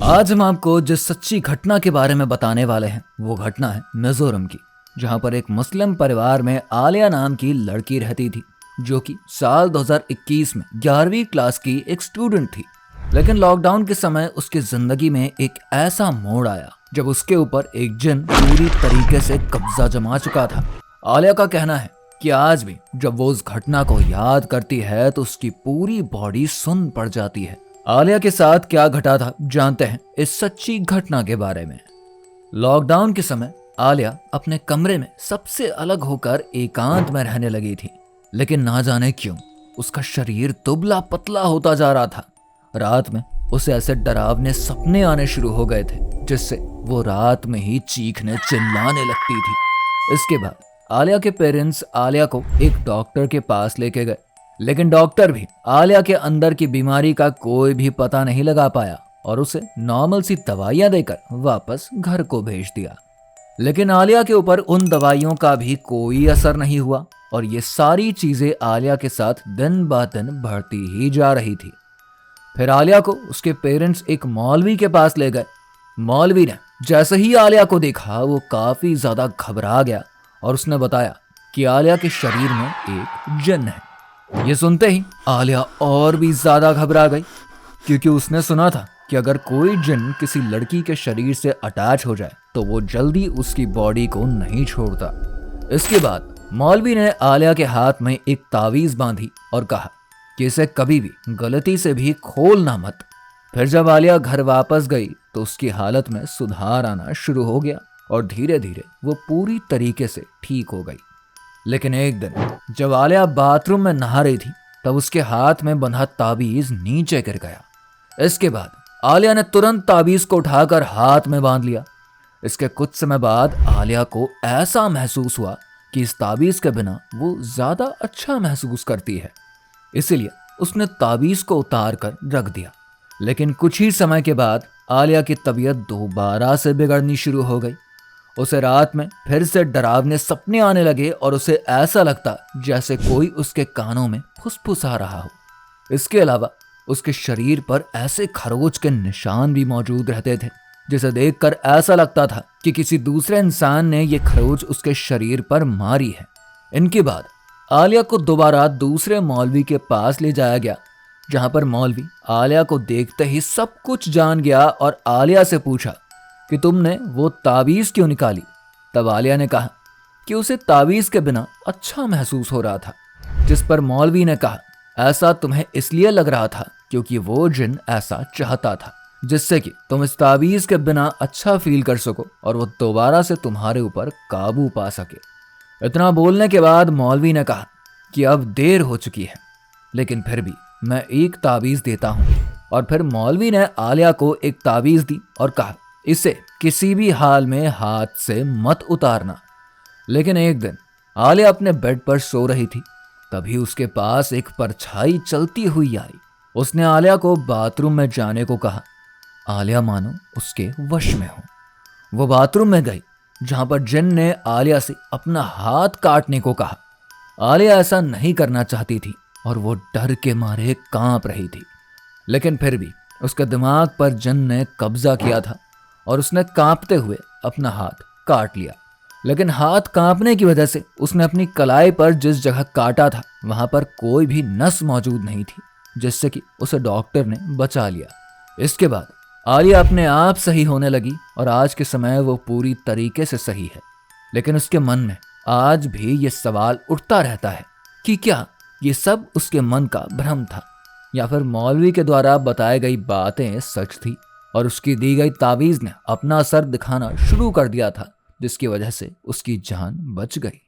आज हम आपको जिस सच्ची घटना के बारे में बताने वाले हैं वो घटना है मिजोरम की, जहां पर एक मुस्लिम परिवार में आलिया नाम की लड़की रहती थी जो कि साल 2021 में 11वीं क्लास की एक स्टूडेंट थी। लेकिन लॉकडाउन के समय उसकी जिंदगी में एक ऐसा मोड़ आया जब उसके ऊपर एक जिन पूरी तरीके से कब्जा जमा चुका था। आलिया का कहना है कि आज भी जब वो उस घटना को याद करती है तो उसकी पूरी बॉडी सुन्न पड़ जाती है। आलिया के साथ क्या घटा था जानते हैं इस सच्ची घटना के बारे में। लॉकडाउन के समय आलिया अपने कमरे में सबसे अलग होकर एकांत में रहने लगी थी, लेकिन ना जाने क्यों उसका शरीर दुबला पतला होता जा रहा था। रात में उसे ऐसे डरावने सपने आने शुरू हो गए थे जिससे वो रात में ही चीखने चिल्लाने लगती थी। इसके बाद आलिया के पेरेंट्स आलिया को एक डॉक्टर के पास लेके गए, लेकिन डॉक्टर भी आलिया के अंदर की बीमारी का कोई भी पता नहीं लगा पाया और उसे नॉर्मल सी दवाइयां देकर वापस घर को भेज दिया। लेकिन आलिया के ऊपर उन दवाइयों का भी कोई असर नहीं हुआ और ये सारी चीजें आलिया के साथ दिन ब दिन बढ़ती ही जा रही थी। फिर आलिया को उसके पेरेंट्स एक मौलवी के पास ले गए। मौलवी ने जैसे ही आलिया को देखा वो काफी ज्यादा घबरा गया और उसने बताया कि आलिया के शरीर में एक जिन्न है। ये सुनते ही आलिया और भी ज्यादा घबरा गई, क्योंकि उसने सुना था कि अगर कोई जिन्न किसी लड़की के शरीर से अटैच हो जाए तो वो जल्दी उसकी बॉडी को नहीं छोड़ता। इसके बाद मौलवी ने आलिया के हाथ में एक तावीज बांधी और कहा कि इसे कभी भी गलती से भी खोलना मत। फिर जब आलिया घर वापस गई तो उसकी हालत में सुधार आना शुरू हो गया और धीरे धीरे वो पूरी तरीके से ठीक हो गई। लेकिन एक दिन जब आलिया बाथरूम में नहा रही थी तब उसके हाथ में बंधा ताबीज नीचे गिर गया। इसके बाद आलिया ने तुरंत ताबीज को उठाकर हाथ में बांध लिया। इसके कुछ समय बाद आलिया को ऐसा महसूस हुआ कि इस ताबीज के बिना वो ज्यादा अच्छा महसूस करती है, इसीलिए उसने ताबीज को उतार कर रख दिया। लेकिन कुछ ही समय के बाद आलिया की तबीयत दोबारा से बिगड़नी शुरू हो गई। उसे रात में फिर से डरावने सपने आने लगे और उसे ऐसा लगता जैसे कोई उसके कानों में फुसफुसा रहा हो। इसके अलावा उसके शरीर पर ऐसे खरोच के निशान भी मौजूद रहते थे जिसे देखकर ऐसा लगता था कि किसी दूसरे इंसान ने ये खरोच उसके शरीर पर मारी है। इनके बाद आलिया को दोबारा दूसरे मौलवी के पास ले जाया गया, जहां पर मौलवी आलिया को देखते ही सब कुछ जान गया और आलिया से पूछा कि तुमने वो ताबीज क्यों निकाली। तब आलिया ने कहा कि उसे ताबीज के बिना अच्छा महसूस हो रहा था, जिस पर मौलवी ने कहा ऐसा तुम्हें इसलिए लग रहा था क्योंकि वो जिन ऐसा चाहता था जिससे कि तुम इस ताबीज के बिना अच्छा फील कर सको और वो दोबारा से तुम्हारे ऊपर काबू पा सके। इतना बोलने के बाद मौलवी ने कहा कि अब देर हो चुकी है, लेकिन फिर भी मैं एक ताबीज देता हूँ। और फिर मौलवी ने आलिया को एक ताबीज दी और कहा इसे किसी भी हाल में हाथ से मत उतारना। लेकिन एक दिन आलिया अपने बेड पर सो रही थी, तभी उसके पास एक परछाई चलती हुई आई। उसने आलिया को बाथरूम में जाने को कहा। आलिया मानो उसके वश में हो। वो बाथरूम में गई, जहां पर जिन ने आलिया से अपना हाथ काटने को कहा। आलिया ऐसा नहीं करना चाहती थी और वो डर के मारे कांप रही थी, लेकिन फिर भी उसके दिमाग पर जिन ने कब्जा किया था और उसने कांपते हुए अपना हाथ काट लिया। लेकिन हाथ कांपने की वजह से उसने अपनी कलाई पर जिस जगह काटा था वहां पर कोई भी नस मौजूद नहीं थी, जिससे कि उसे डॉक्टर ने बचा लिया। इसके बाद आलिया अपने आप सही होने लगी और आज के समय वो पूरी तरीके से सही है। लेकिन उसके मन में आज भी ये सवाल उठता रहता है कि क्या ये सब उसके मन का भ्रम था या फिर मौलवी के द्वारा बताई गई बातें सच थी और उसकी दी गई तावीज ने अपना असर दिखाना शुरू कर दिया था, जिसकी वजह से उसकी जान बच गई।